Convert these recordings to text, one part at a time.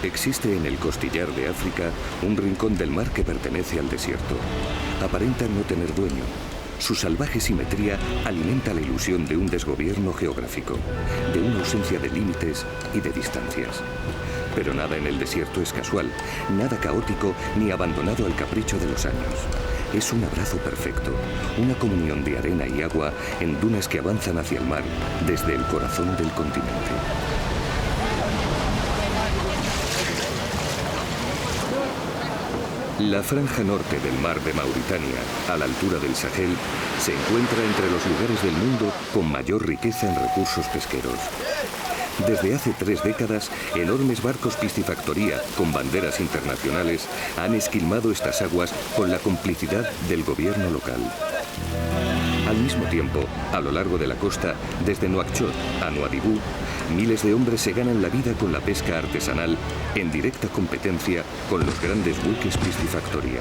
Existe en el costillar de África un rincón del mar que pertenece al desierto. Aparenta no tener dueño. Su salvaje simetría alimenta la ilusión de un desgobierno geográfico, de una ausencia de límites y de distancias. Pero nada en el desierto es casual, nada caótico ni abandonado al capricho de los años. Es un abrazo perfecto, una comunión de arena y agua en dunas que avanzan hacia el mar desde el corazón del continente. La franja norte del mar de Mauritania, a la altura del Sahel, se encuentra entre los lugares del mundo con mayor riqueza en recursos pesqueros. Desde hace 3 décadas, enormes barcos piscifactoría con banderas internacionales han esquilmado estas aguas con la complicidad del gobierno local. Al mismo tiempo, a lo largo de la costa, desde Nouakchott a Nouadhibou, miles de hombres se ganan la vida con la pesca artesanal en directa competencia con los grandes buques piscifactoría.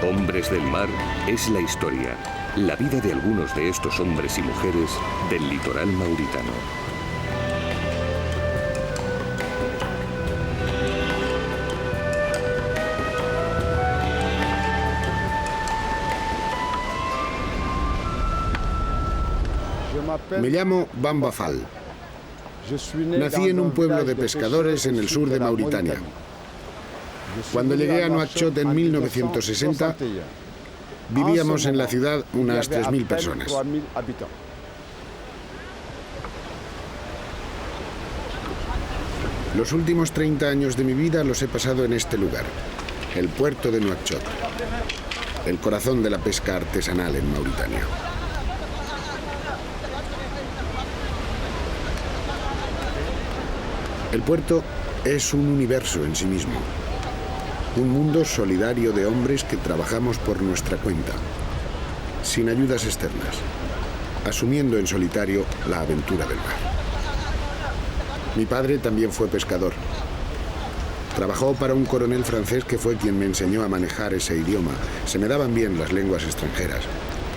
Hombres del mar es la historia, la vida de algunos de estos hombres y mujeres del litoral mauritano. Me llamo Bamba Fall. Nací en un pueblo de pescadores en el sur de Mauritania. Cuando llegué a Nouakchott en 1960, vivíamos en la ciudad unas 3.000 personas. Los últimos 30 años de mi vida los he pasado en este lugar, el puerto de Nouakchott, el corazón de la pesca artesanal en Mauritania. El puerto es un universo en sí mismo. Un mundo solidario de hombres que trabajamos por nuestra cuenta, sin ayudas externas, asumiendo en solitario la aventura del mar. Mi padre también fue pescador. Trabajó para un coronel francés que fue quien me enseñó a manejar ese idioma. Se me daban bien las lenguas extranjeras.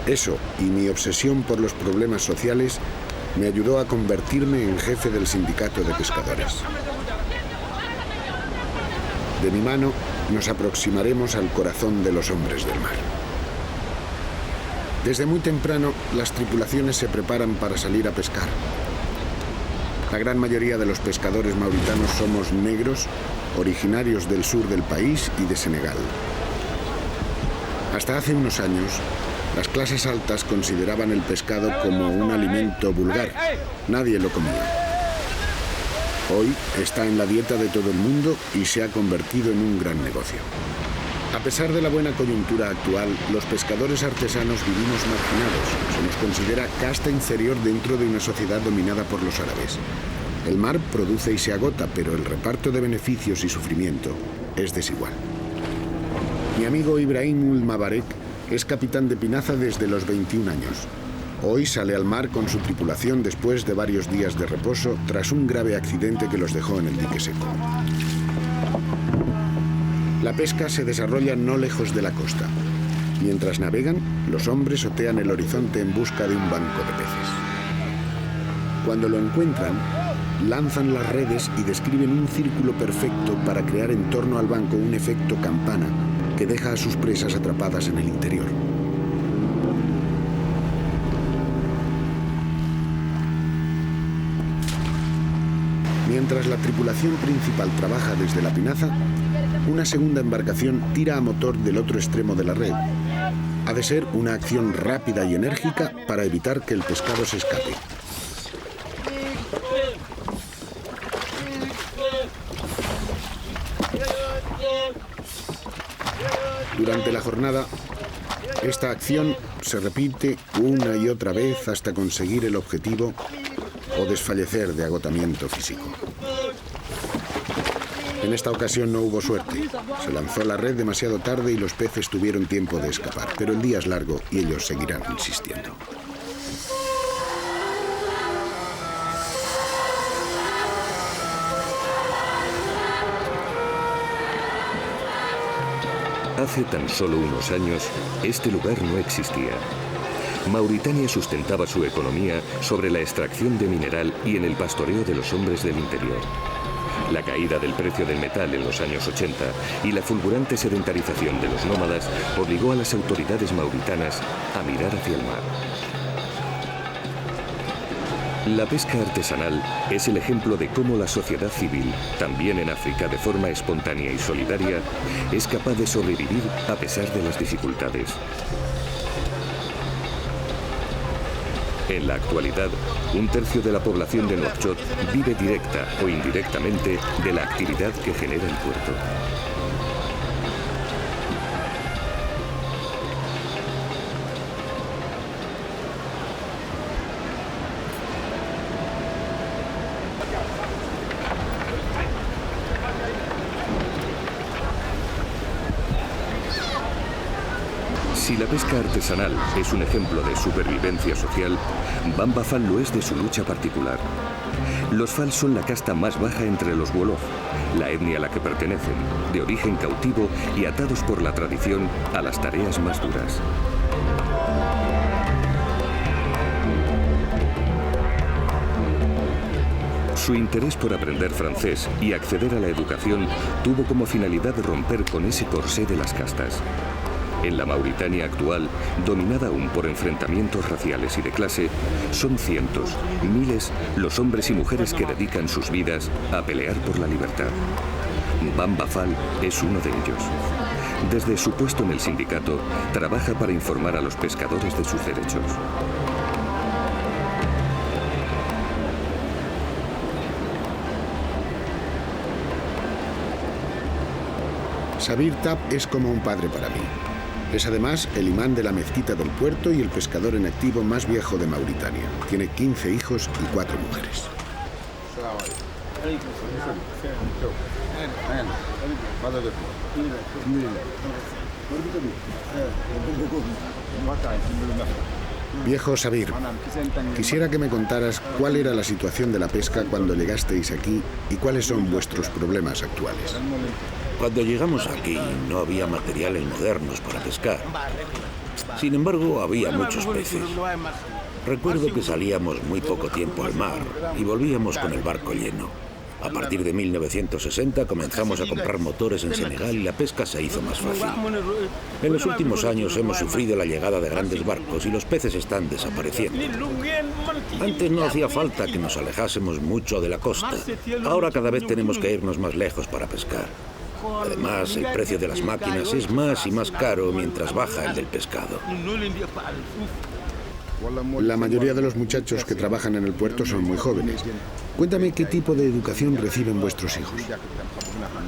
Eso y mi obsesión por los problemas sociales me ayudó a convertirme en jefe del sindicato de pescadores. De mi mano nos aproximaremos al corazón de los hombres del mar. Desde muy temprano, las tripulaciones se preparan para salir a pescar. La gran mayoría de los pescadores mauritanos somos negros, originarios del sur del país y de Senegal. Hasta hace unos años, las clases altas consideraban el pescado como un alimento vulgar. Nadie lo comía. Hoy está en la dieta de todo el mundo y se ha convertido en un gran negocio. A pesar de la buena coyuntura actual, los pescadores artesanos vivimos marginados. Se nos considera casta inferior dentro de una sociedad dominada por los árabes. El mar produce y se agota, pero el reparto de beneficios y sufrimiento es desigual. Mi amigo Ibrahim Ul-Mabarek es capitán de pinaza desde los 21 años. Hoy sale al mar con su tripulación después de varios días de reposo tras un grave accidente que los dejó en el dique seco. La pesca se desarrolla no lejos de la costa. Mientras navegan, los hombres otean el horizonte en busca de un banco de peces. Cuando lo encuentran, lanzan las redes y describen un círculo perfecto para crear en torno al banco un efecto campana que deja a sus presas atrapadas en el interior. Mientras la tripulación principal trabaja desde la pinaza, una segunda embarcación tira a motor del otro extremo de la red. Ha de ser una acción rápida y enérgica para evitar que el pescado se escape. Durante la jornada, esta acción se repite una y otra vez hasta conseguir el objetivo o desfallecer de agotamiento físico. En esta ocasión no hubo suerte. Se lanzó la red demasiado tarde y los peces tuvieron tiempo de escapar. Pero el día es largo y ellos seguirán insistiendo. Hace tan solo unos años, este lugar no existía. Mauritania sustentaba su economía sobre la extracción de mineral y en el pastoreo de los hombres del interior. La caída del precio del metal en los años 80 y la fulgurante sedentarización de los nómadas obligó a las autoridades mauritanas a mirar hacia el mar. La pesca artesanal es el ejemplo de cómo la sociedad civil, también en África de forma espontánea y solidaria, es capaz de sobrevivir a pesar de las dificultades. En la actualidad, un tercio de la población de Nouakchott vive directa o indirectamente de la actividad que genera el puerto. Si la pesca artesanal es un ejemplo de supervivencia social, Bamba Fall lo es de su lucha particular. Los Fall son la casta más baja entre los Wolof, la etnia a la que pertenecen, de origen cautivo y atados por la tradición a las tareas más duras. Su interés por aprender francés y acceder a la educación tuvo como finalidad romper con ese corsé de las castas. En la Mauritania actual, dominada aún por enfrentamientos raciales y de clase, son cientos, miles los hombres y mujeres que dedican sus vidas a pelear por la libertad. Bamba Fall es uno de ellos. Desde su puesto en el sindicato, trabaja para informar a los pescadores de sus derechos. Sabir Tap es como un padre para mí. Es además el imán de la mezquita del puerto y el pescador en activo más viejo de Mauritania. Tiene 15 hijos y 4 mujeres. Viejo Sabir, quisiera que me contaras cuál era la situación de la pesca cuando llegasteis aquí y cuáles son vuestros problemas actuales. Cuando llegamos aquí no había materiales modernos para pescar. Sin embargo, había muchos peces. Recuerdo que salíamos muy poco tiempo al mar y volvíamos con el barco lleno. A partir de 1960 comenzamos a comprar motores en Senegal y la pesca se hizo más fácil. En los últimos años hemos sufrido la llegada de grandes barcos y los peces están desapareciendo. Antes no hacía falta que nos alejásemos mucho de la costa. Ahora cada vez tenemos que irnos más lejos para pescar. Además, el precio de las máquinas es más y más caro mientras baja el del pescado. La mayoría de los muchachos que trabajan en el puerto son muy jóvenes. Cuéntame qué tipo de educación reciben vuestros hijos.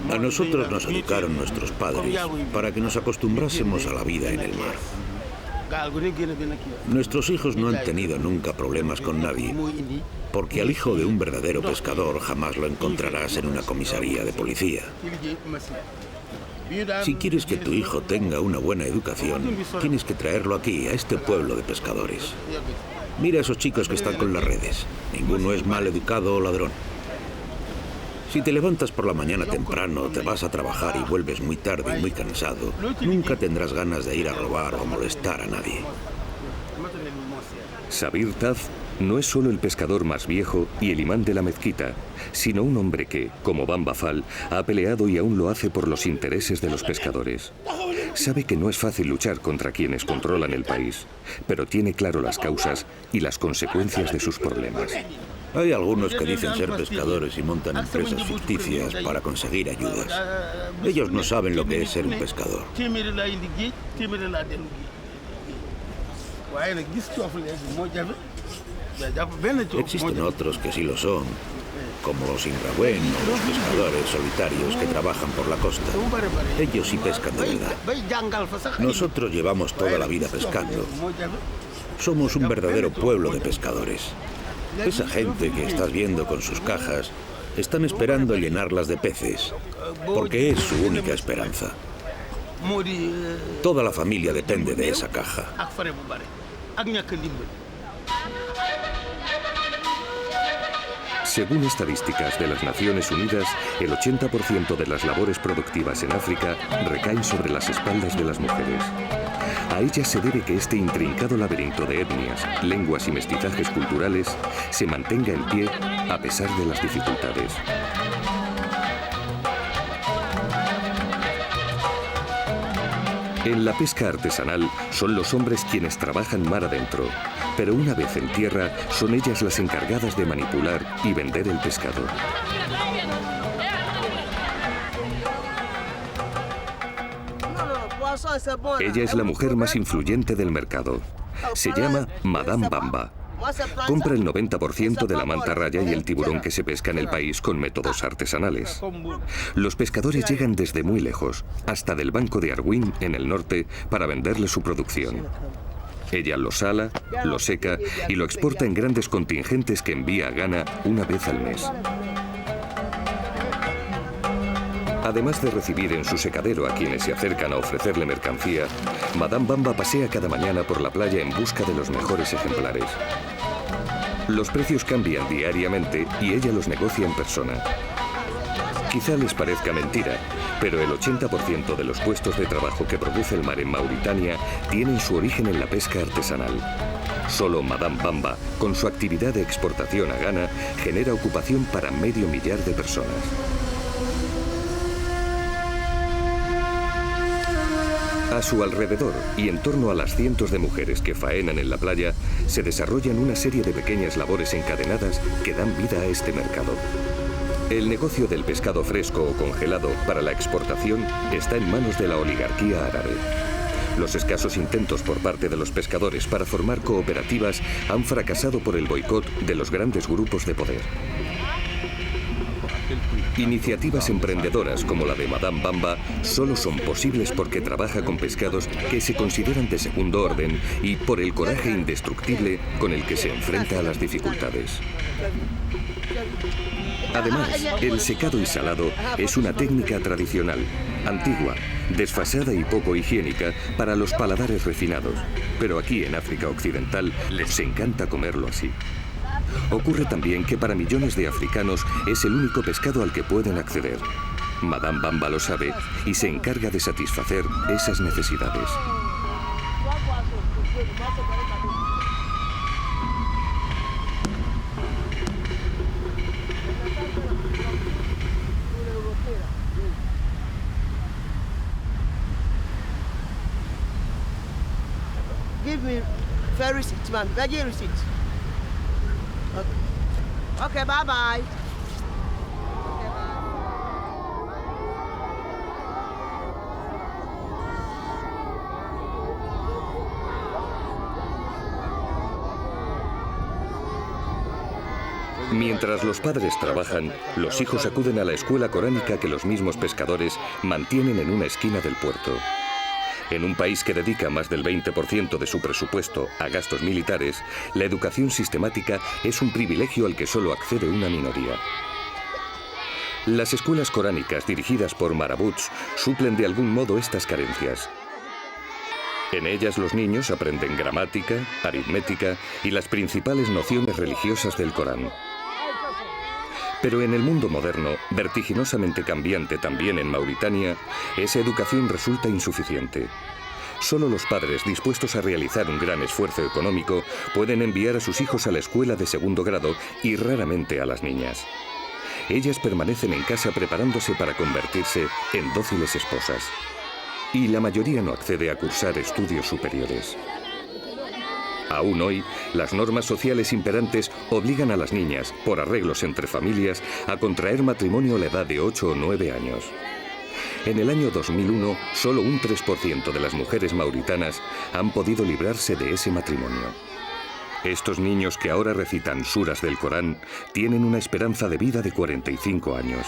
A nosotros nos educaron nuestros padres para que nos acostumbrásemos a la vida en el mar. Nuestros hijos no han tenido nunca problemas con nadie, porque al hijo de un verdadero pescador jamás lo encontrarás en una comisaría de policía. Si quieres que tu hijo tenga una buena educación, tienes que traerlo aquí, a este pueblo de pescadores. Mira a esos chicos que están con las redes. Ninguno es mal educado o ladrón. Si te levantas por la mañana temprano, te vas a trabajar y vuelves muy tarde y muy cansado, nunca tendrás ganas de ir a robar o molestar a nadie. Sabir Taf no es solo el pescador más viejo y el imán de la mezquita, sino un hombre que, como Bamba Fall, ha peleado y aún lo hace por los intereses de los pescadores. Sabe que no es fácil luchar contra quienes controlan el país, pero tiene claro las causas y las consecuencias de sus problemas. Hay algunos que dicen ser pescadores y montan empresas ficticias para conseguir ayudas. Ellos no saben lo que es ser un pescador. Existen otros que sí lo son, como los Ingrawen o los pescadores solitarios que trabajan por la costa. Ellos sí pescan de verdad. Nosotros llevamos toda la vida pescando. Somos un verdadero pueblo de pescadores. Esa gente que estás viendo con sus cajas están esperando llenarlas de peces, porque es su única esperanza. Toda la familia depende de esa caja. Según estadísticas de las Naciones Unidas, el 80% de las labores productivas en África recaen sobre las espaldas de las mujeres. A ellas se debe que este intrincado laberinto de etnias, lenguas y mestizajes culturales se mantenga en pie a pesar de las dificultades. En la pesca artesanal son los hombres quienes trabajan mar adentro, pero una vez en tierra son ellas las encargadas de manipular y vender el pescado. Ella es la mujer más influyente del mercado. Se llama Madame Bamba. Compra el 90% de la mantarraya y el tiburón que se pesca en el país con métodos artesanales. Los pescadores llegan desde muy lejos, hasta del banco de Arwin, en el norte, para venderle su producción. Ella lo sala, lo seca y lo exporta en grandes contingentes que envía a Ghana una vez al mes. Además de recibir en su secadero a quienes se acercan a ofrecerle mercancía, Madame Bamba pasea cada mañana por la playa en busca de los mejores ejemplares. Los precios cambian diariamente y ella los negocia en persona. Quizá les parezca mentira, pero el 80% de los puestos de trabajo que produce el mar en Mauritania tienen su origen en la pesca artesanal. Solo Madame Bamba, con su actividad de exportación a Ghana, genera ocupación para 500.000 de personas. A su alrededor y en torno a las cientos de mujeres que faenan en la playa, se desarrollan una serie de pequeñas labores encadenadas que dan vida a este mercado. El negocio del pescado fresco o congelado para la exportación está en manos de la oligarquía árabe. Los escasos intentos por parte de los pescadores para formar cooperativas han fracasado por el boicot de los grandes grupos de poder. Iniciativas emprendedoras como la de Madame Bamba solo son posibles porque trabaja con pescados que se consideran de segundo orden y por el coraje indestructible con el que se enfrenta a las dificultades. Además, el secado y salado es una técnica tradicional, antigua, desfasada y poco higiénica para los paladares refinados, pero aquí en África Occidental les encanta comerlo así. Ocurre también que para millones de africanos es el único pescado al que pueden acceder. Madame Bamba lo sabe y se encarga de satisfacer esas necesidades. Give me fair receipt, man. Veggie receipt. Okay, bye-bye. Mientras los padres trabajan, los hijos acuden a la escuela coránica que los mismos pescadores mantienen en una esquina del puerto. En un país que dedica más del 20% de su presupuesto a gastos militares, la educación sistemática es un privilegio al que solo accede una minoría. Las escuelas coránicas dirigidas por marabouts suplen de algún modo estas carencias. En ellas los niños aprenden gramática, aritmética y las principales nociones religiosas del Corán. Pero en el mundo moderno, vertiginosamente cambiante también en Mauritania, esa educación resulta insuficiente. Solo los padres dispuestos a realizar un gran esfuerzo económico pueden enviar a sus hijos a la escuela de segundo grado y raramente a las niñas. Ellas permanecen en casa preparándose para convertirse en dóciles esposas. Y la mayoría no accede a cursar estudios superiores. Aún hoy, las normas sociales imperantes obligan a las niñas, por arreglos entre familias, a contraer matrimonio a la edad de 8 o 9 años. En el año 2001, solo un 3% de las mujeres mauritanas han podido librarse de ese matrimonio. Estos niños que ahora recitan suras del Corán tienen una esperanza de vida de 45 años.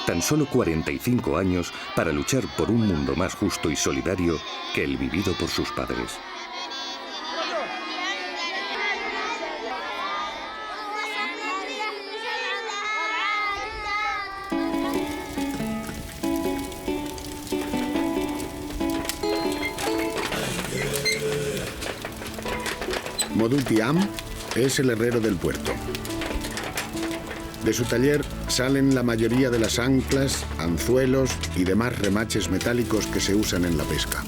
Tan solo 45 años para luchar por un mundo más justo y solidario que el vivido por sus padres. Modou Thiam es el herrero del puerto. De su taller salen la mayoría de las anclas, anzuelos y demás remaches metálicos que se usan en la pesca.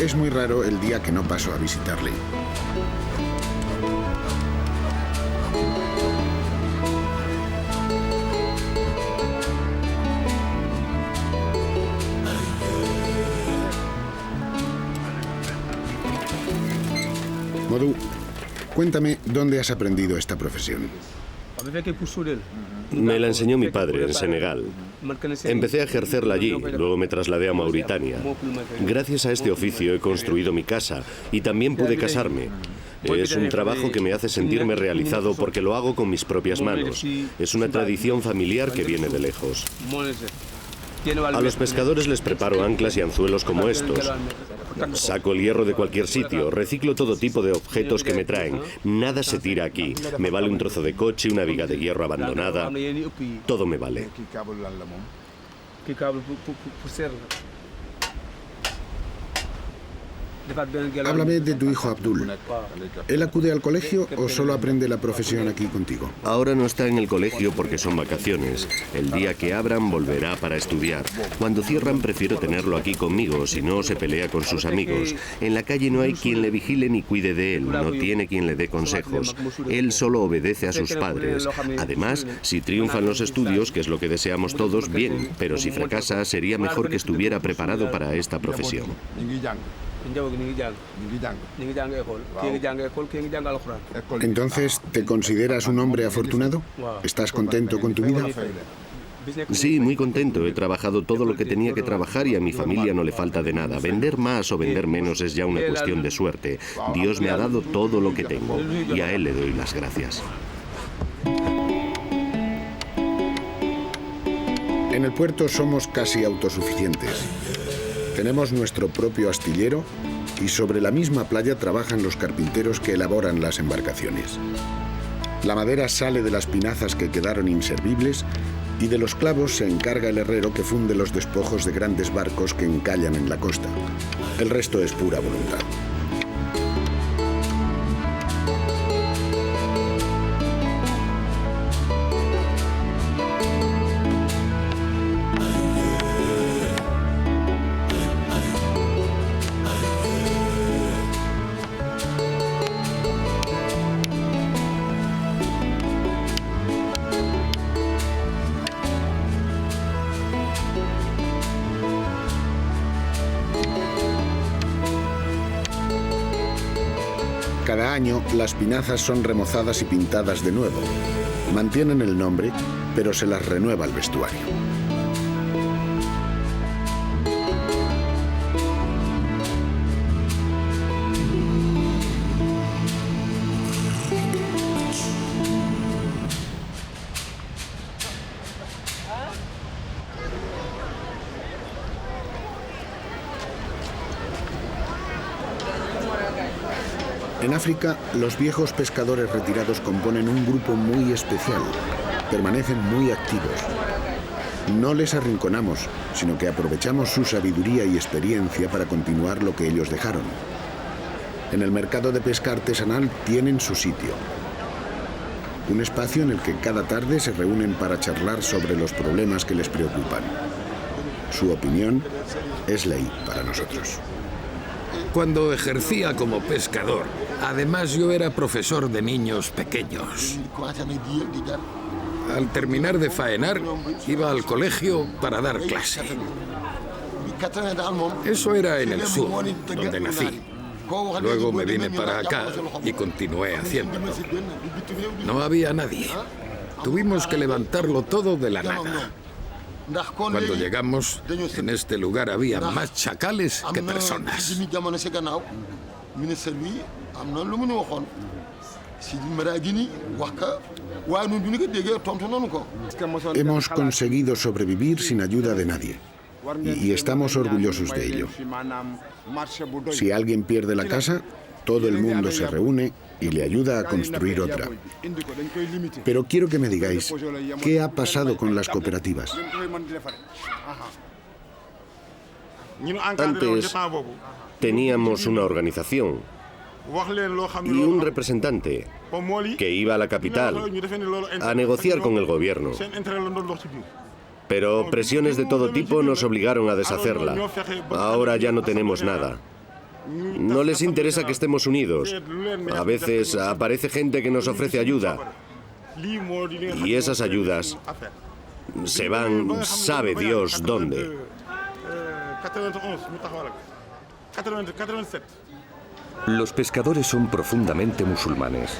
Es muy raro el día que no paso a visitarle. Modou, cuéntame dónde has aprendido esta profesión. Me la enseñó mi padre en Senegal. Empecé a ejercerla allí, luego me trasladé a Mauritania. Gracias a este oficio he construido mi casa y también pude casarme. Es un trabajo que me hace sentirme realizado porque lo hago con mis propias manos. Es una tradición familiar que viene de lejos. A los pescadores les preparo anclas y anzuelos como estos. Saco el hierro de cualquier sitio, reciclo todo tipo de objetos que me traen. Nada se tira aquí. Me vale un trozo de coche, una viga de hierro abandonada. Todo me vale. Háblame de tu hijo Abdul. ¿Él acude al colegio o solo aprende la profesión aquí contigo? Ahora no está en el colegio porque son vacaciones. El día que abran volverá para estudiar. Cuando cierran prefiero tenerlo aquí conmigo, si no se pelea con sus amigos. En la calle no hay quien le vigile ni cuide de él, no tiene quien le dé consejos. Él solo obedece a sus padres. Además, si triunfan los estudios, que es lo que deseamos todos, bien, pero si fracasa sería mejor que estuviera preparado para esta profesión. Entonces, ¿te consideras un hombre afortunado? ¿Estás contento con tu vida? Sí, muy contento. He trabajado todo lo que tenía que trabajar y a mi familia no le falta de nada. Vender más o vender menos es ya una cuestión de suerte. Dios me ha dado todo lo que tengo y a Él le doy las gracias. En el puerto somos casi autosuficientes. Tenemos nuestro propio astillero y sobre la misma playa trabajan los carpinteros que elaboran las embarcaciones. La madera sale de las pinazas que quedaron inservibles y de los clavos se encarga el herrero que funde los despojos de grandes barcos que encallan en la costa. El resto es pura voluntad. Cada año, las pinazas son remozadas y pintadas de nuevo. Mantienen el nombre, pero se las renueva el vestuario. En África, los viejos pescadores retirados componen un grupo muy especial. Permanecen muy activos. No les arrinconamos, sino que aprovechamos su sabiduría y experiencia para continuar lo que ellos dejaron. En el mercado de pesca artesanal tienen su sitio. Un espacio en el que cada tarde se reúnen para charlar sobre los problemas que les preocupan. Su opinión es ley para nosotros. Cuando ejercía como pescador, además yo era profesor de niños pequeños. Al terminar de faenar, iba al colegio para dar clase. Eso era en el sur, donde nací. Luego me vine para acá y continué haciéndolo. No había nadie. Tuvimos que levantarlo todo de la nada. Cuando llegamos, en este lugar había más chacales que personas. Hemos conseguido sobrevivir sin ayuda de nadie y estamos orgullosos de ello. Si alguien pierde la casa, todo el mundo se reúne y le ayuda a construir otra. Pero quiero que me digáis, ¿qué ha pasado con las cooperativas? Antes teníamos una organización y un representante que iba a la capital a negociar con el gobierno. Pero presiones de todo tipo nos obligaron a deshacerla. Ahora ya no tenemos nada. No les interesa que estemos unidos. A veces aparece gente que nos ofrece ayuda. Y esas ayudas se van, sabe Dios dónde. Los pescadores son profundamente musulmanes.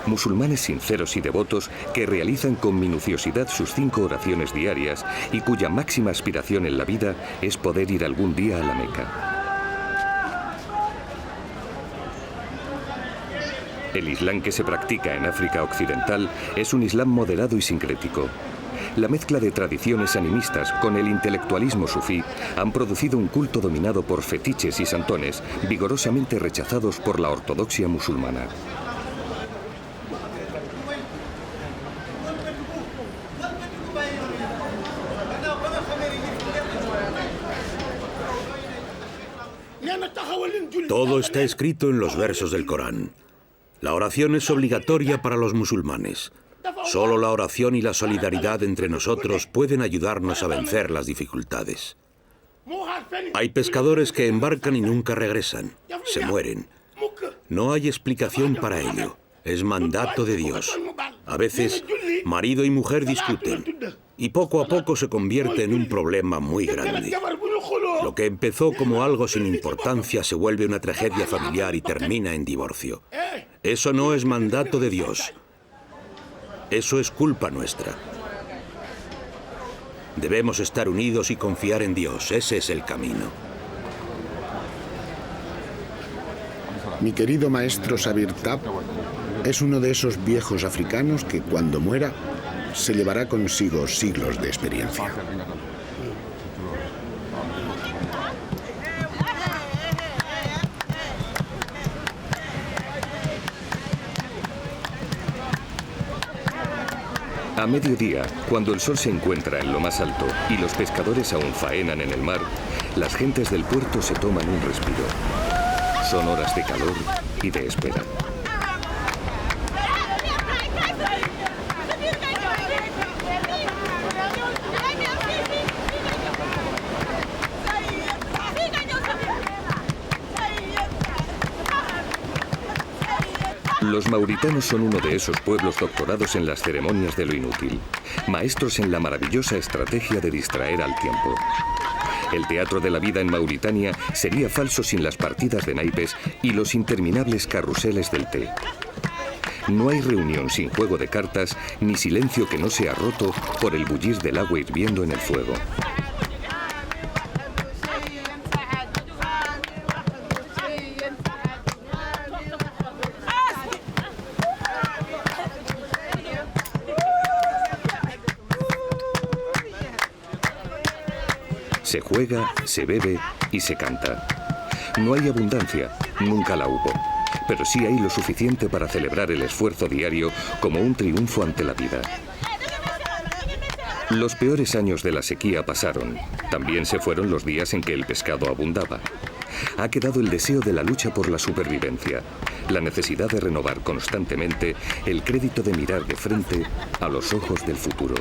Musulmanes sinceros y devotos que realizan con minuciosidad sus 5 oraciones diarias y cuya máxima aspiración en la vida es poder ir algún día a la Meca. El Islam que se practica en África Occidental es un Islam moderado y sincrético. La mezcla de tradiciones animistas con el intelectualismo sufí han producido un culto dominado por fetiches y santones vigorosamente rechazados por la ortodoxia musulmana. Todo está escrito en los versos del Corán. La oración es obligatoria para los musulmanes. Solo la oración y la solidaridad entre nosotros pueden ayudarnos a vencer las dificultades. Hay pescadores que embarcan y nunca regresan. Se mueren. No hay explicación para ello. Es mandato de Dios. A veces, marido y mujer discuten. Y poco a poco se convierte en un problema muy grande. Lo que empezó como algo sin importancia se vuelve una tragedia familiar y termina en divorcio. Eso no es mandato de Dios. Eso es culpa nuestra. Debemos estar unidos y confiar en Dios. Ese es el camino. Mi querido maestro Sabir Tab es uno de esos viejos africanos que cuando muera se llevará consigo siglos de experiencia. A mediodía, cuando el sol se encuentra en lo más alto y los pescadores aún faenan en el mar, las gentes del puerto se toman un respiro. Son horas de calor y de espera. Los mauritanos son uno de esos pueblos doctorados en las ceremonias de lo inútil, maestros en la maravillosa estrategia de distraer al tiempo. El teatro de la vida en Mauritania sería falso sin las partidas de naipes y los interminables carruseles del té. No hay reunión sin juego de cartas, ni silencio que no sea roto por el bullir del agua hirviendo en el fuego. Se juega, se bebe y se canta. No hay abundancia, nunca la hubo, pero sí hay lo suficiente para celebrar el esfuerzo diario como un triunfo ante la vida. Los peores años de la sequía pasaron. También se fueron los días en que el pescado abundaba. Ha quedado el deseo de la lucha por la supervivencia, la necesidad de renovar constantemente el crédito de mirar de frente a los ojos del futuro.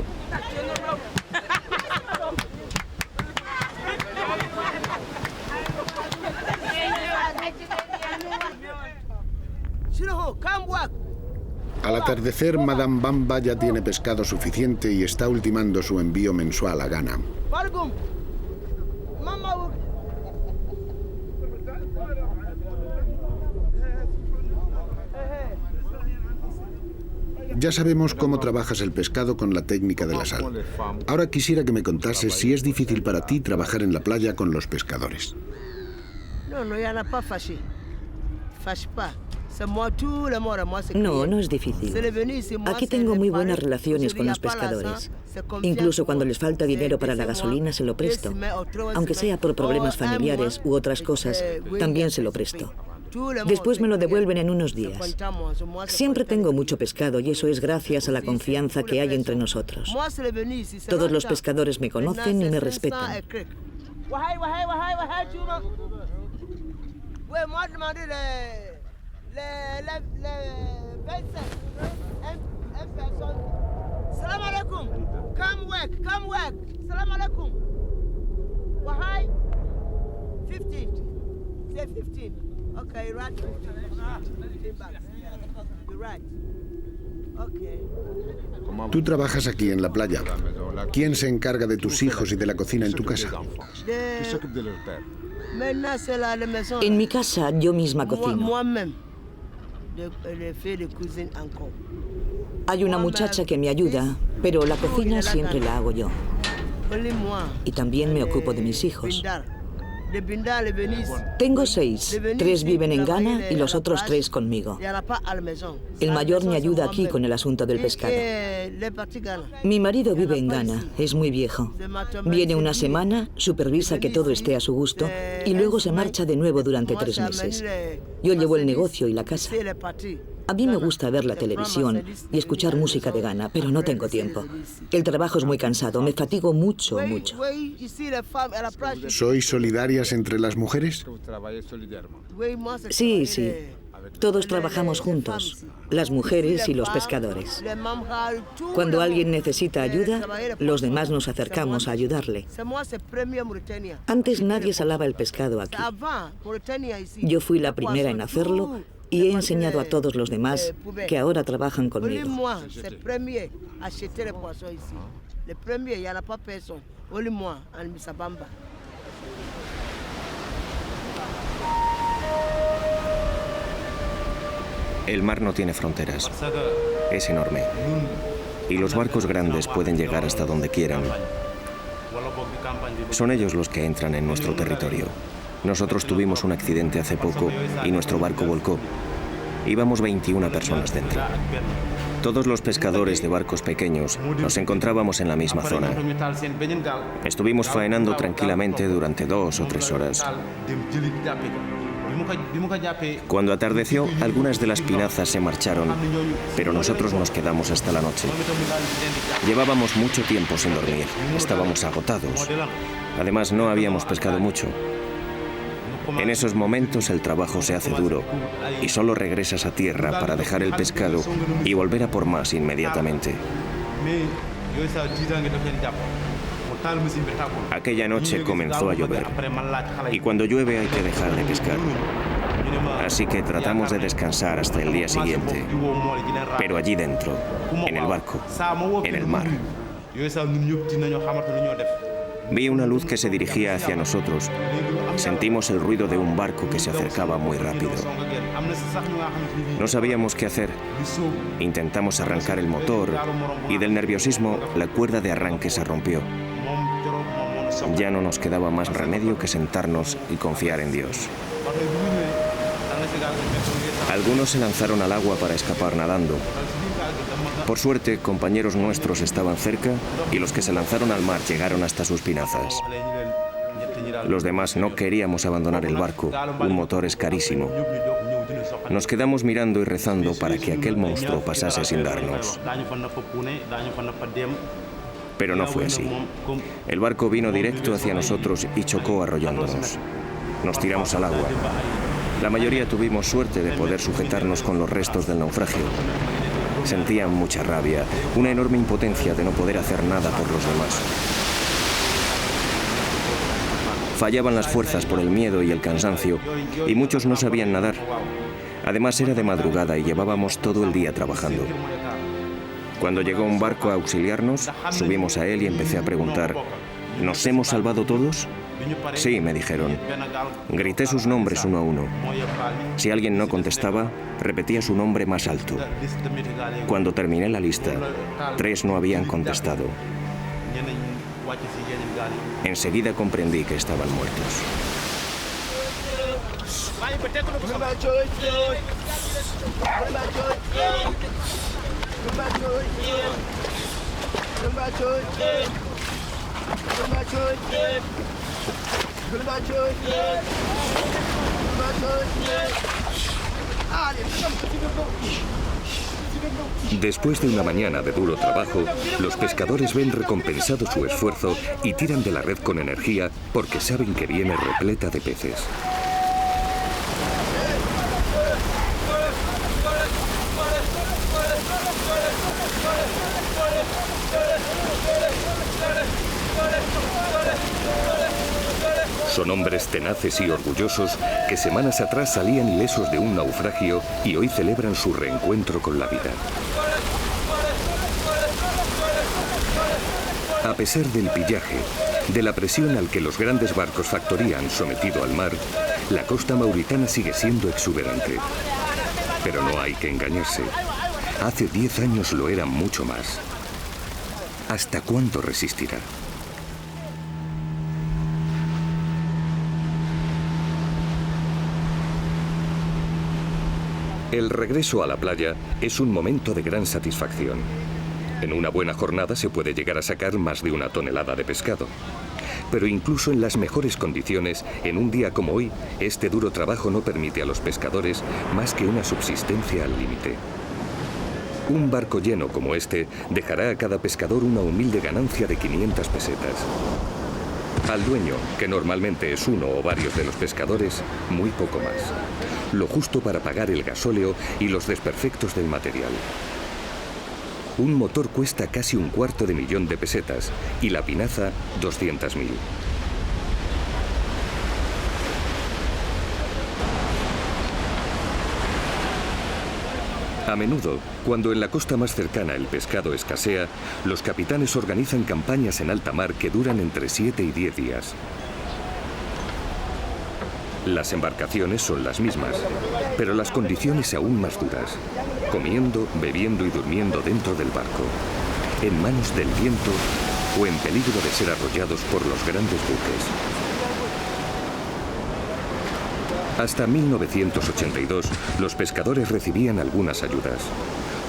Al atardecer, Madame Bamba ya tiene pescado suficiente y está ultimando su envío mensual a Ghana. Ya sabemos cómo trabajas el pescado con la técnica de la sal. Ahora quisiera que me contases si es difícil para ti trabajar en la playa con los pescadores. No, ya no es fácil. No, no es difícil. Aquí tengo muy buenas relaciones con los pescadores. Incluso cuando les falta dinero para la gasolina se lo presto. Aunque sea por problemas familiares u otras cosas, también se lo presto. Después me lo devuelven en unos días. Siempre tengo mucho pescado y eso es gracias a la confianza que hay entre nosotros. Todos los pescadores me conocen y me respetan. Salam alaikum. Come work. Salam alaikum. Wahai? 15. Say 15. Okay, right. 15 bucks. You're right. Okay. Tú trabajas aquí en la playa. ¿Quién se encarga de tus hijos y de la cocina en tu casa? En mi casa yo misma cocino. Hay una muchacha que me ayuda, pero la cocina siempre la hago yo. Y también me ocupo de mis hijos. Tengo 6. 3 viven en Ghana y los otros 3 conmigo. El mayor me ayuda aquí con el asunto del pescado. Mi marido vive en Ghana, es muy viejo. Viene una semana, supervisa que todo esté a su gusto y luego se marcha de nuevo durante 3 meses. Yo llevo el negocio y la casa. A mí me gusta ver la televisión y escuchar música de Ghana, pero no tengo tiempo. El trabajo es muy cansado, me fatigo mucho. ¿Sois solidarias entre las mujeres? Sí. Todos trabajamos juntos, las mujeres y los pescadores. Cuando alguien necesita ayuda, los demás nos acercamos a ayudarle. Antes nadie salaba el pescado aquí. Yo fui la primera en hacerlo y he enseñado a todos los demás que ahora trabajan conmigo. El mar no tiene fronteras. Es enorme. Y los barcos grandes pueden llegar hasta donde quieran. Son ellos los que entran en nuestro territorio. Nosotros tuvimos un accidente hace poco y nuestro barco volcó. Íbamos 21 personas dentro. Todos los pescadores de barcos pequeños nos encontrábamos en la misma zona. Estuvimos faenando tranquilamente durante 2 o 3 horas. Cuando atardeció, algunas de las pinazas se marcharon, pero nosotros nos quedamos hasta la noche. Llevábamos mucho tiempo sin dormir, estábamos agotados. Además, no habíamos pescado mucho. En esos momentos el trabajo se hace duro y solo regresas a tierra para dejar el pescado y volver a por más inmediatamente. Aquella noche comenzó a llover y cuando llueve hay que dejar de pescar. Así que tratamos de descansar hasta el día siguiente, pero allí dentro, en el barco, en el mar. Vi una luz que se dirigía hacia nosotros. Sentimos el ruido de un barco que se acercaba muy rápido. No sabíamos qué hacer. Intentamos arrancar el motor y del nerviosismo la cuerda de arranque se rompió. Ya no nos quedaba más remedio que sentarnos y confiar en Dios. Algunos se lanzaron al agua para escapar nadando. Por suerte, compañeros nuestros estaban cerca y los que se lanzaron al mar llegaron hasta sus pinazas. Los demás no queríamos abandonar el barco, un motor es carísimo. Nos quedamos mirando y rezando para que aquel monstruo pasase sin darnos. Pero no fue así. El barco vino directo hacia nosotros y chocó arrollándonos. Nos tiramos al agua. La mayoría tuvimos suerte de poder sujetarnos con los restos del naufragio. Sentía mucha rabia, una enorme impotencia de no poder hacer nada por los demás. Fallaban las fuerzas por el miedo y el cansancio, y muchos no sabían nadar. Además era de madrugada y llevábamos todo el día trabajando. Cuando llegó un barco a auxiliarnos, subimos a él y empecé a preguntar, ¿nos hemos salvado todos? Sí, me dijeron. Grité sus nombres uno a uno. Si alguien no contestaba, repetía su nombre más alto. Cuando terminé la lista, 3 no habían contestado. Enseguida comprendí que estaban muertos. Después de una mañana de duro trabajo, los pescadores ven recompensado su esfuerzo y tiran de la red con energía porque saben que viene repleta de peces. Son hombres tenaces y orgullosos que semanas atrás salían ilesos de un naufragio y hoy celebran su reencuentro con la vida. A pesar del pillaje, de la presión al que los grandes barcos factorían sometido al mar, la costa mauritana sigue siendo exuberante. Pero no hay que engañarse. Hace 10 años lo era mucho más. ¿Hasta cuándo resistirá? El regreso a la playa es un momento de gran satisfacción. En una buena jornada se puede llegar a sacar más de 1 tonelada de pescado. Pero incluso en las mejores condiciones, en un día como hoy, este duro trabajo no permite a los pescadores más que una subsistencia al límite. Un barco lleno como este dejará a cada pescador una humilde ganancia de 500 pesetas. Al dueño, que normalmente es uno o varios de los pescadores, muy poco más. Lo justo para pagar el gasóleo y los desperfectos del material. Un motor cuesta casi 250.000 de pesetas y la pinaza 200.000. A menudo, cuando en la costa más cercana el pescado escasea, los capitanes organizan campañas en alta mar que duran entre 7 y 10 días. Las embarcaciones son las mismas, pero las condiciones aún más duras. Comiendo, bebiendo y durmiendo dentro del barco, en manos del viento o en peligro de ser arrollados por los grandes buques. Hasta 1982, los pescadores recibían algunas ayudas.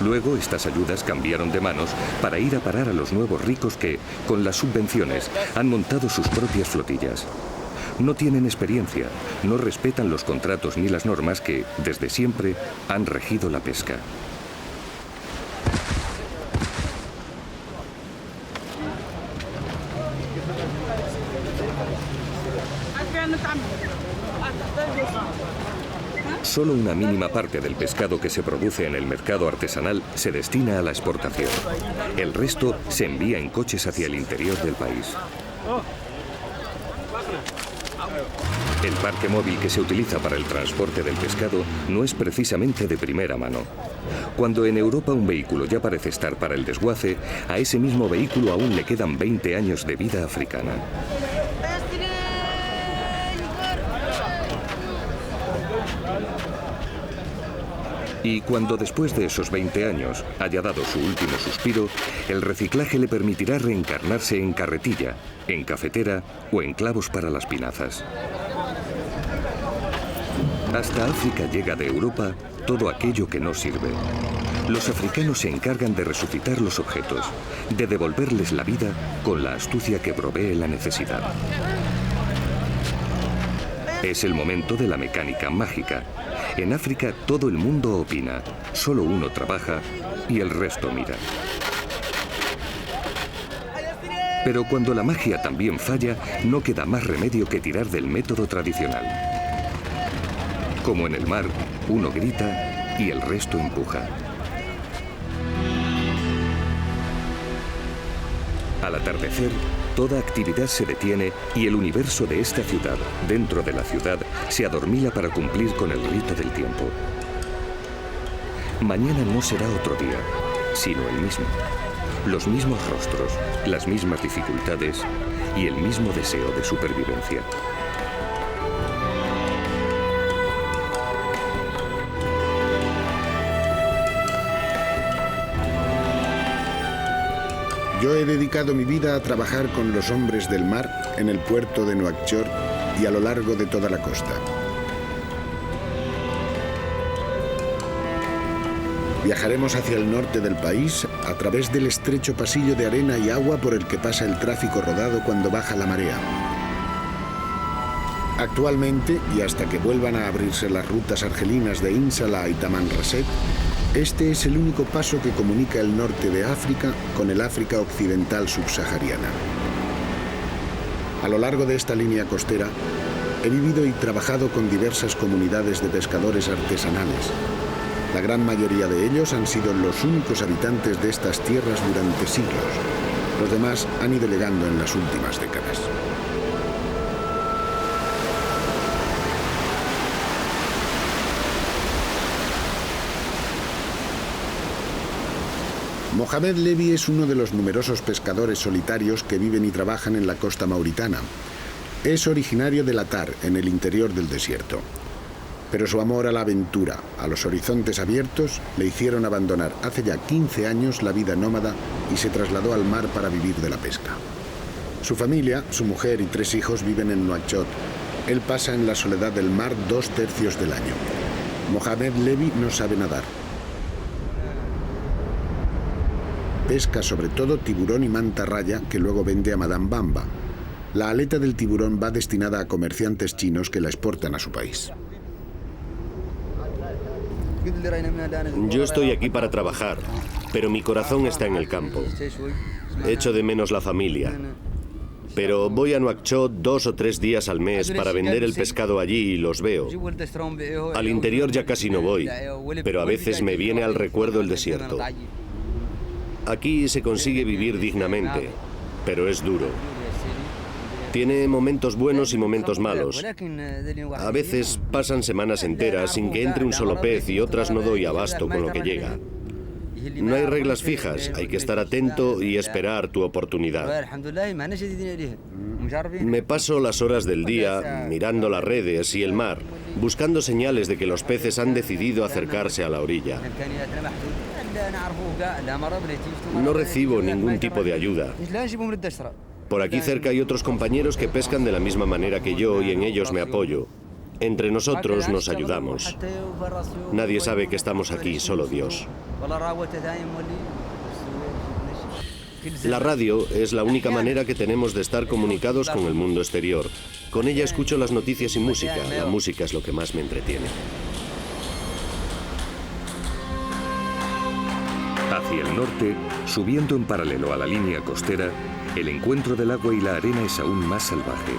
Luego, estas ayudas cambiaron de manos para ir a parar a los nuevos ricos que, con las subvenciones, han montado sus propias flotillas. No tienen experiencia, no respetan los contratos ni las normas que, desde siempre, han regido la pesca. Solo una mínima parte del pescado que se produce en el mercado artesanal se destina a la exportación. El resto se envía en coches hacia el interior del país. El parque móvil que se utiliza para el transporte del pescado no es precisamente de primera mano. Cuando en Europa un vehículo ya parece estar para el desguace, a ese mismo vehículo aún le quedan 20 años de vida africana. Y cuando después de esos 20 años haya dado su último suspiro, el reciclaje le permitirá reencarnarse en carretilla, en cafetera o en clavos para las pinazas. Hasta África llega de Europa todo aquello que no sirve. Los africanos se encargan de resucitar los objetos, de devolverles la vida con la astucia que provee la necesidad. Es el momento de la mecánica mágica. En África todo el mundo opina, solo uno trabaja y el resto mira. Pero cuando la magia también falla, no queda más remedio que tirar del método tradicional. Como en el mar, uno grita y el resto empuja. Al atardecer, toda actividad se detiene y el universo de esta ciudad, dentro de la ciudad, se adormila para cumplir con el rito del tiempo. Mañana no será otro día, sino el mismo. Los mismos rostros, las mismas dificultades y el mismo deseo de supervivencia. Yo he dedicado mi vida a trabajar con los hombres del mar en el puerto de Nuakchot y a lo largo de toda la costa. Viajaremos hacia el norte del país a través del estrecho pasillo de arena y agua por el que pasa el tráfico rodado cuando baja la marea. Actualmente, y hasta que vuelvan a abrirse las rutas argelinas de In Salah y Tamanrasset, este es el único paso que comunica el norte de África con el África occidental subsahariana. A lo largo de esta línea costera, he vivido y trabajado con diversas comunidades de pescadores artesanales. La gran mayoría de ellos han sido los únicos habitantes de estas tierras durante siglos. Los demás han ido llegando en las últimas décadas. Mohamed Levi es uno de los numerosos pescadores solitarios que viven y trabajan en la costa mauritana. Es originario de Latar, en el interior del desierto. Pero su amor a la aventura, a los horizontes abiertos, le hicieron abandonar hace ya 15 años la vida nómada y se trasladó al mar para vivir de la pesca. Su familia, su mujer y 3 hijos viven en Nouakchott. Él pasa en la soledad del mar 2/3 del año. Mohamed Levi no sabe nadar. Pesca sobre todo tiburón y mantarraya que luego vende a Madame Bamba. La aleta del tiburón va destinada a comerciantes chinos que la exportan a su país. Yo estoy aquí para trabajar, pero mi corazón está en el campo. Echo de menos la familia. Pero voy a Nouakchott 2 o 3 días al mes para vender el pescado allí y los veo. Al interior ya casi no voy, pero a veces me viene al recuerdo el desierto. Aquí se consigue vivir dignamente, pero es duro. Tiene momentos buenos y momentos malos. A veces pasan semanas enteras sin que entre un solo pez y otras no doy abasto con lo que llega. No hay reglas fijas, hay que estar atento y esperar tu oportunidad. Me paso las horas del día mirando las redes y el mar, buscando señales de que los peces han decidido acercarse a la orilla. No recibo ningún tipo de ayuda. Por aquí cerca hay otros compañeros que pescan de la misma manera que yo y en ellos me apoyo. Entre nosotros nos ayudamos. Nadie sabe que estamos aquí, solo Dios. La radio es la única manera que tenemos de estar comunicados con el mundo exterior. Con ella escucho las noticias y música. La música es lo que más me entretiene. Hacia el norte, subiendo en paralelo a la línea costera, el encuentro del agua y la arena es aún más salvaje,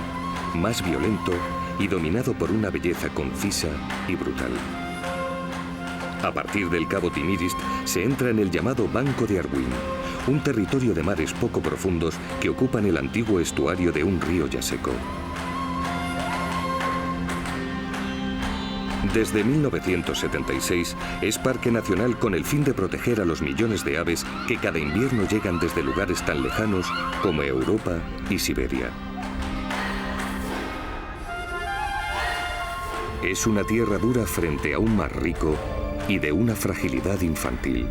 más violento y dominado por una belleza concisa y brutal. A partir del Cabo Timidist se entra en el llamado Banco de Arguin, un territorio de mares poco profundos que ocupan el antiguo estuario de un río ya seco. Desde 1976 es parque nacional con el fin de proteger a los millones de aves que cada invierno llegan desde lugares tan lejanos como Europa y Siberia. Es una tierra dura frente a un mar rico y de una fragilidad infantil.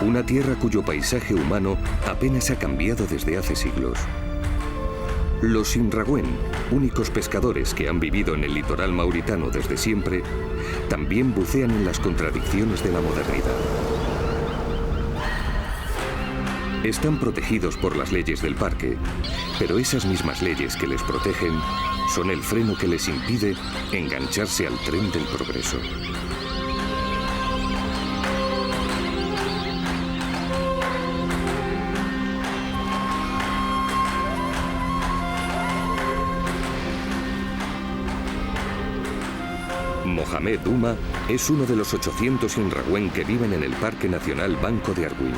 Una tierra cuyo paisaje humano apenas ha cambiado desde hace siglos. Los Sinragüen, únicos pescadores que han vivido en el litoral mauritano desde siempre, también bucean en las contradicciones de la modernidad. Están protegidos por las leyes del parque, pero esas mismas leyes que les protegen son el freno que les impide engancharse al tren del progreso. Mohamed Uma es uno de los 800 Sinragüen que viven en el Parque Nacional Banco de Arguin.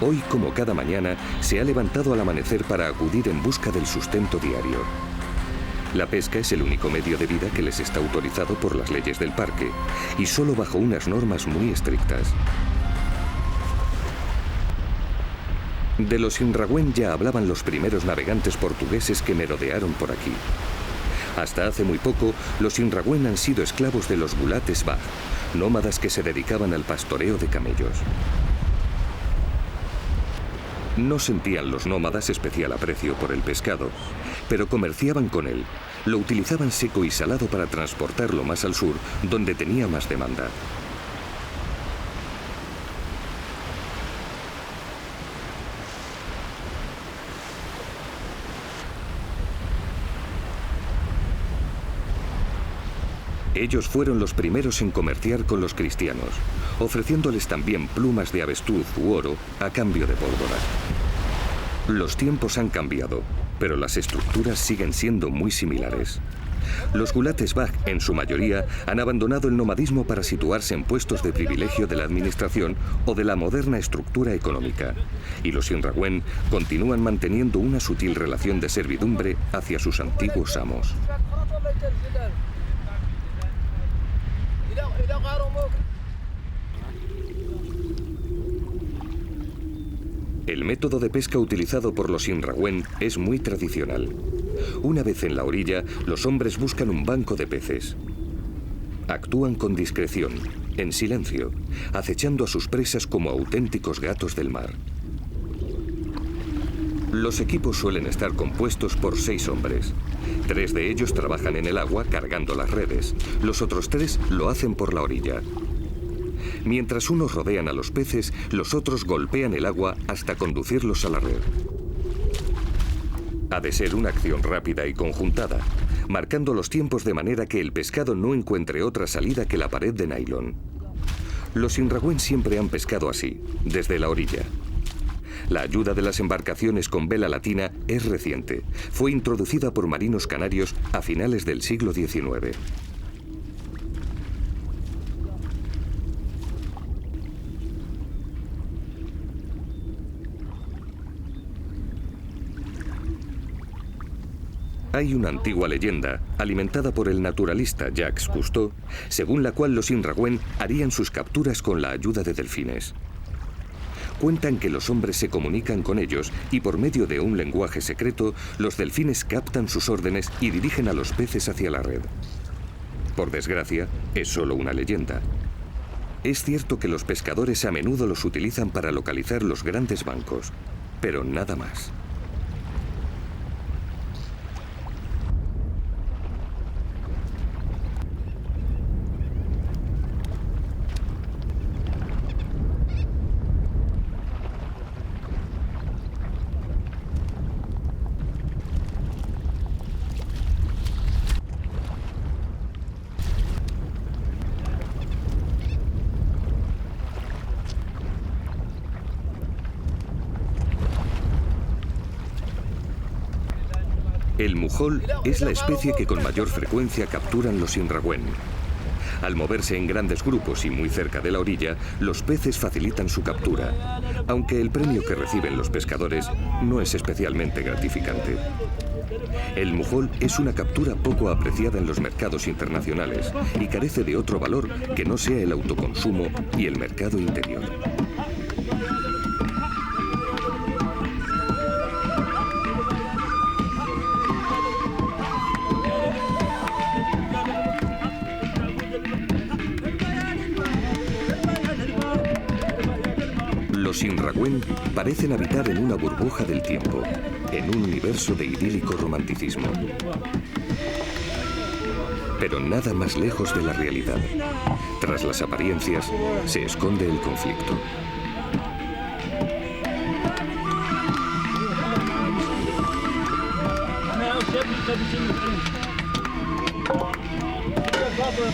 Hoy, como cada mañana, se ha levantado al amanecer para acudir en busca del sustento diario. La pesca es el único medio de vida que les está autorizado por las leyes del parque, y solo bajo unas normas muy estrictas. De los Sinragüen ya hablaban los primeros navegantes portugueses que merodearon por aquí. Hasta hace muy poco, los Sinragüen han sido esclavos de los Gulates Bah, nómadas que se dedicaban al pastoreo de camellos. No sentían los nómadas especial aprecio por el pescado, pero comerciaban con él, lo utilizaban seco y salado para transportarlo más al sur, donde tenía más demanda. Ellos fueron los primeros en comerciar con los cristianos, ofreciéndoles también plumas de avestruz u oro a cambio de pólvora. Los tiempos han cambiado, pero las estructuras siguen siendo muy similares. Los Gulates Bag, en su mayoría, han abandonado el nomadismo para situarse en puestos de privilegio de la administración o de la moderna estructura económica. Y los Sinrawen continúan manteniendo una sutil relación de servidumbre hacia sus antiguos amos. El método de pesca utilizado por los Sinrawen es muy tradicional. Una vez en la orilla, los hombres buscan un banco de peces. Actúan con discreción, en silencio, acechando a sus presas como auténticos gatos del mar. Los equipos suelen estar compuestos por 6 hombres. 3 de ellos trabajan en el agua cargando las redes. Los otros 3 lo hacen por la orilla. Mientras unos rodean a los peces, los otros golpean el agua hasta conducirlos a la red. Ha de ser una acción rápida y conjuntada, marcando los tiempos de manera que el pescado no encuentre otra salida que la pared de nylon. Los Sinrawen siempre han pescado así, desde la orilla. La ayuda de las embarcaciones con vela latina es reciente. Fue introducida por marinos canarios a finales del siglo XIX. Hay una antigua leyenda, alimentada por el naturalista Jacques Cousteau, según la cual los Sinrawen harían sus capturas con la ayuda de delfines. Cuentan que los hombres se comunican con ellos y por medio de un lenguaje secreto, los delfines captan sus órdenes y dirigen a los peces hacia la red. Por desgracia, es solo una leyenda. Es cierto que los pescadores a menudo los utilizan para localizar los grandes bancos, pero nada más. El mujol es la especie que con mayor frecuencia capturan los Sinrawen. Al moverse en grandes grupos y muy cerca de la orilla, los peces facilitan su captura, aunque el premio que reciben los pescadores no es especialmente gratificante. El mujol es una captura poco apreciada en los mercados internacionales y carece de otro valor que no sea el autoconsumo y el mercado interior. Los Sinrawen parecen habitar en una burbuja del tiempo, en un universo de idílico romanticismo. Pero nada más lejos de la realidad. Tras las apariencias, se esconde el conflicto.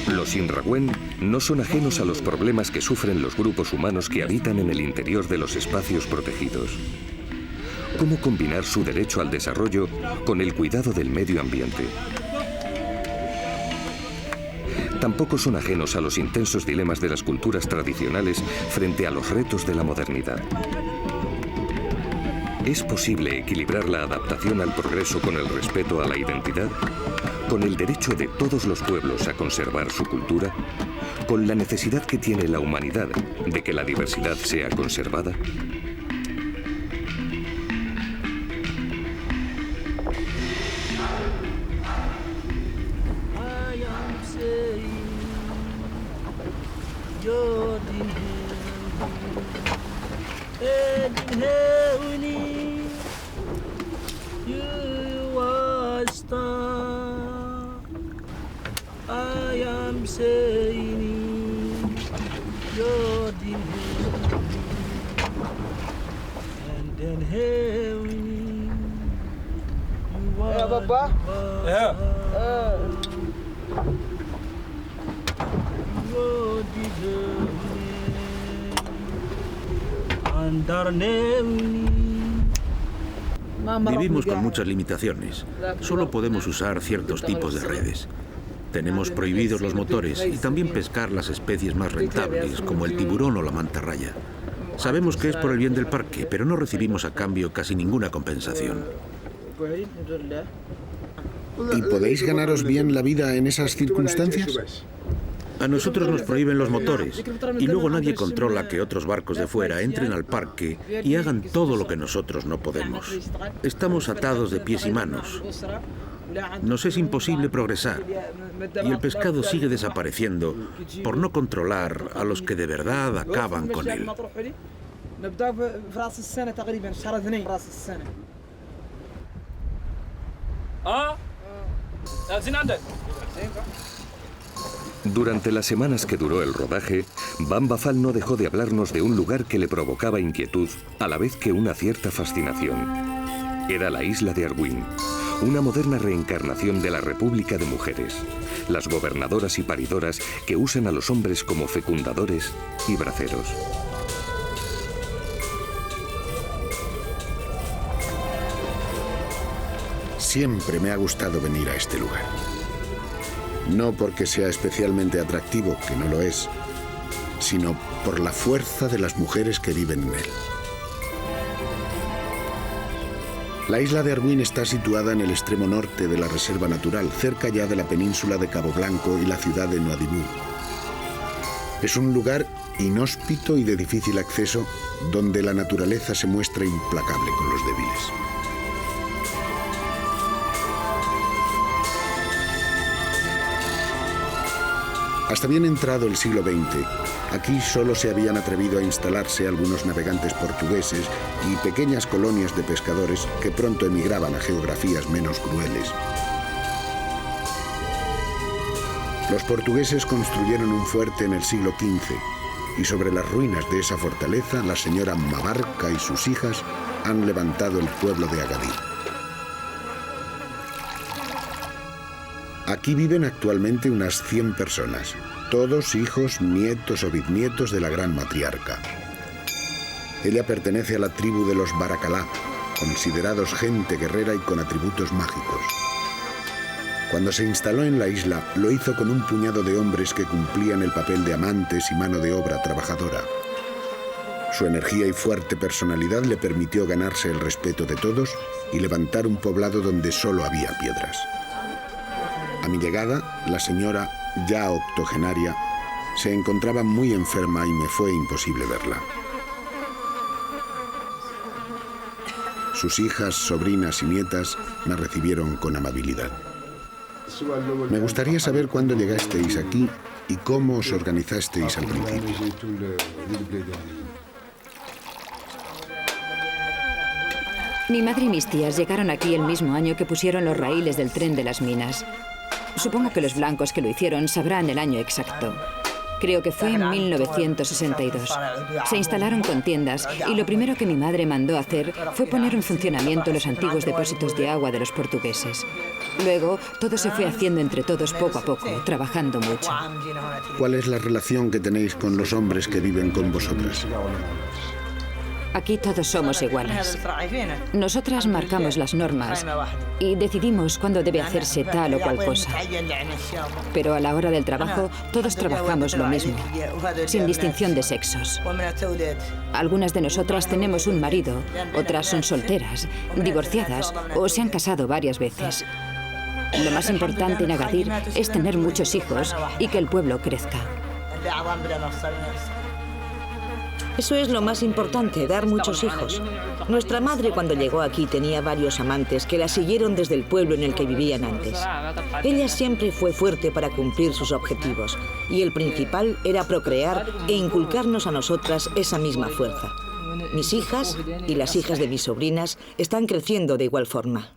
Los Sinrawen no son ajenos a los problemas que sufren los grupos humanos que habitan en el interior de los espacios protegidos. ¿Cómo combinar su derecho al desarrollo con el cuidado del medio ambiente? Tampoco son ajenos a los intensos dilemas de las culturas tradicionales frente a los retos de la modernidad. ¿Es posible equilibrar la adaptación al progreso con el respeto a la identidad? ¿Con el derecho de todos los pueblos a conservar su cultura? ¿Con la necesidad que tiene la humanidad de que la diversidad sea conservada? You are a star. Vivimos con muchas limitaciones. Solo podemos usar ciertos tipos de redes. Tenemos prohibidos los motores y también pescar las especies más rentables, como el tiburón o la mantarraya. Sabemos que es por el bien del parque, pero no recibimos a cambio casi ninguna compensación. ¿Y podéis ganaros bien la vida en esas circunstancias? A nosotros nos prohíben los motores y luego nadie controla que otros barcos de fuera entren al parque y hagan todo lo que nosotros no podemos. Estamos atados de pies y manos. Nos es imposible progresar y el pescado sigue desapareciendo por no controlar a los que de verdad acaban con él. Durante las semanas que duró el rodaje, Van Bafal no dejó de hablarnos de un lugar que le provocaba inquietud, a la vez que una cierta fascinación. Era la isla de Arwin, una moderna reencarnación de la República de Mujeres, las gobernadoras y paridoras que usan a los hombres como fecundadores y braceros. Siempre me ha gustado venir a este lugar. No porque sea especialmente atractivo, que no lo es, sino por la fuerza de las mujeres que viven en él. La isla de Arwin está situada en el extremo norte de la reserva natural, cerca ya de la península de Cabo Blanco y la ciudad de Nuadhibou. Es un lugar inhóspito y de difícil acceso, donde la naturaleza se muestra implacable con los débiles. Hasta bien entrado el siglo XX, aquí solo se habían atrevido a instalarse algunos navegantes portugueses y pequeñas colonias de pescadores que pronto emigraban a geografías menos crueles. Los portugueses construyeron un fuerte en el siglo XV y sobre las ruinas de esa fortaleza la señora Mabarca y sus hijas han levantado el pueblo de Agadir. Aquí viven actualmente unas 100 personas, todos hijos, nietos o bisnietos de la gran matriarca. Ella pertenece a la tribu de los Baracalá, considerados gente guerrera y con atributos mágicos. Cuando se instaló en la isla, lo hizo con un puñado de hombres que cumplían el papel de amantes y mano de obra trabajadora. Su energía y fuerte personalidad le permitió ganarse el respeto de todos y levantar un poblado donde solo había piedras. A mi llegada, la señora, ya octogenaria, se encontraba muy enferma y me fue imposible verla. Sus hijas, sobrinas y nietas me recibieron con amabilidad. Me gustaría saber cuándo llegasteis aquí y cómo os organizasteis al principio. Mi madre y mis tías llegaron aquí el mismo año que pusieron los raíles del tren de las minas. Supongo que los blancos que lo hicieron sabrán el año exacto. Creo que fue en 1962. Se instalaron con tiendas y lo primero que mi madre mandó hacer fue poner en funcionamiento los antiguos depósitos de agua de los portugueses. Luego, todo se fue haciendo entre todos poco a poco, trabajando mucho. ¿Cuál es la relación que tenéis con los hombres que viven con vosotras? Aquí todos somos iguales. Nosotras marcamos las normas y decidimos cuándo debe hacerse tal o cual cosa. Pero a la hora del trabajo, todos trabajamos lo mismo, sin distinción de sexos. Algunas de nosotras tenemos un marido, otras son solteras, divorciadas o se han casado varias veces. Lo más importante en Agadir es tener muchos hijos y que el pueblo crezca. Eso es lo más importante, dar muchos hijos. Nuestra madre cuando llegó aquí tenía varios amantes que la siguieron desde el pueblo en el que vivían antes. Ella siempre fue fuerte para cumplir sus objetivos y el principal era procrear e inculcarnos a nosotras esa misma fuerza. Mis hijas y las hijas de mis sobrinas están creciendo de igual forma.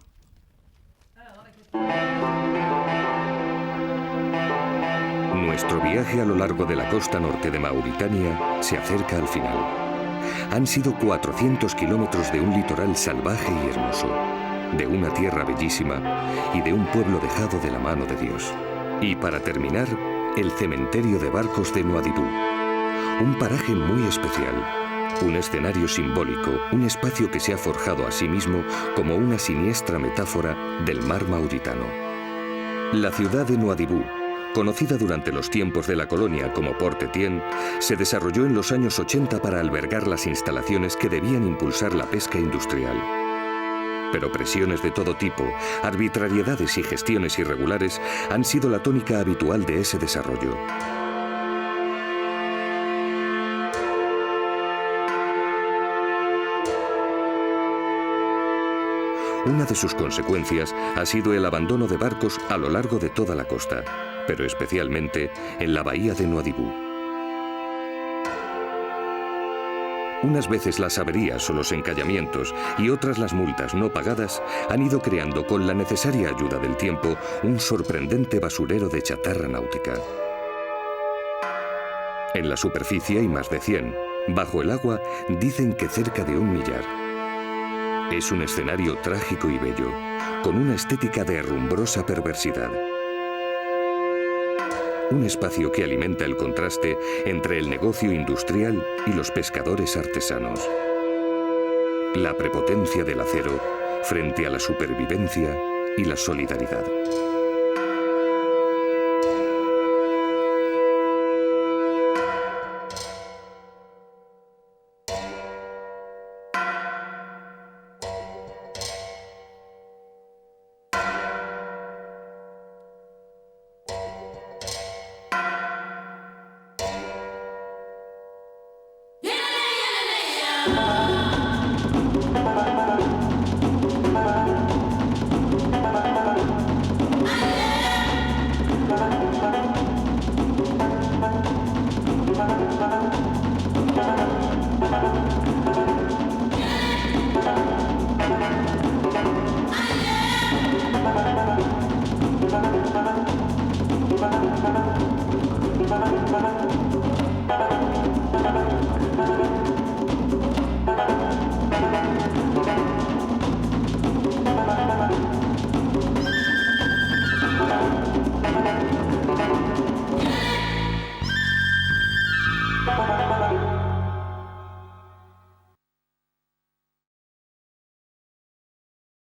Nuestro viaje a lo largo de la costa norte de Mauritania se acerca al final. Han sido 400 kilómetros de un litoral salvaje y hermoso, de una tierra bellísima y de un pueblo dejado de la mano de Dios. Y para terminar, el cementerio de barcos de Nouadhibou, un paraje muy especial, un escenario simbólico, un espacio que se ha forjado a sí mismo como una siniestra metáfora del mar mauritano. La ciudad de Nouadhibou, conocida durante los tiempos de la colonia como Port Etienne, se desarrolló en los años 80 para albergar las instalaciones que debían impulsar la pesca industrial. Pero presiones de todo tipo, arbitrariedades y gestiones irregulares han sido la tónica habitual de ese desarrollo. Una de sus consecuencias ha sido el abandono de barcos a lo largo de toda la costa, pero especialmente en la bahía de Nouadhibou. Unas veces las averías o los encallamientos y otras las multas no pagadas han ido creando con la necesaria ayuda del tiempo un sorprendente basurero de chatarra náutica. En la superficie hay más de 100, bajo el agua dicen que cerca de 1 millar. Es un escenario trágico y bello, con una estética de herrumbrosa perversidad. Un espacio que alimenta el contraste entre el negocio industrial y los pescadores artesanos. La prepotencia del acero frente a la supervivencia y la solidaridad.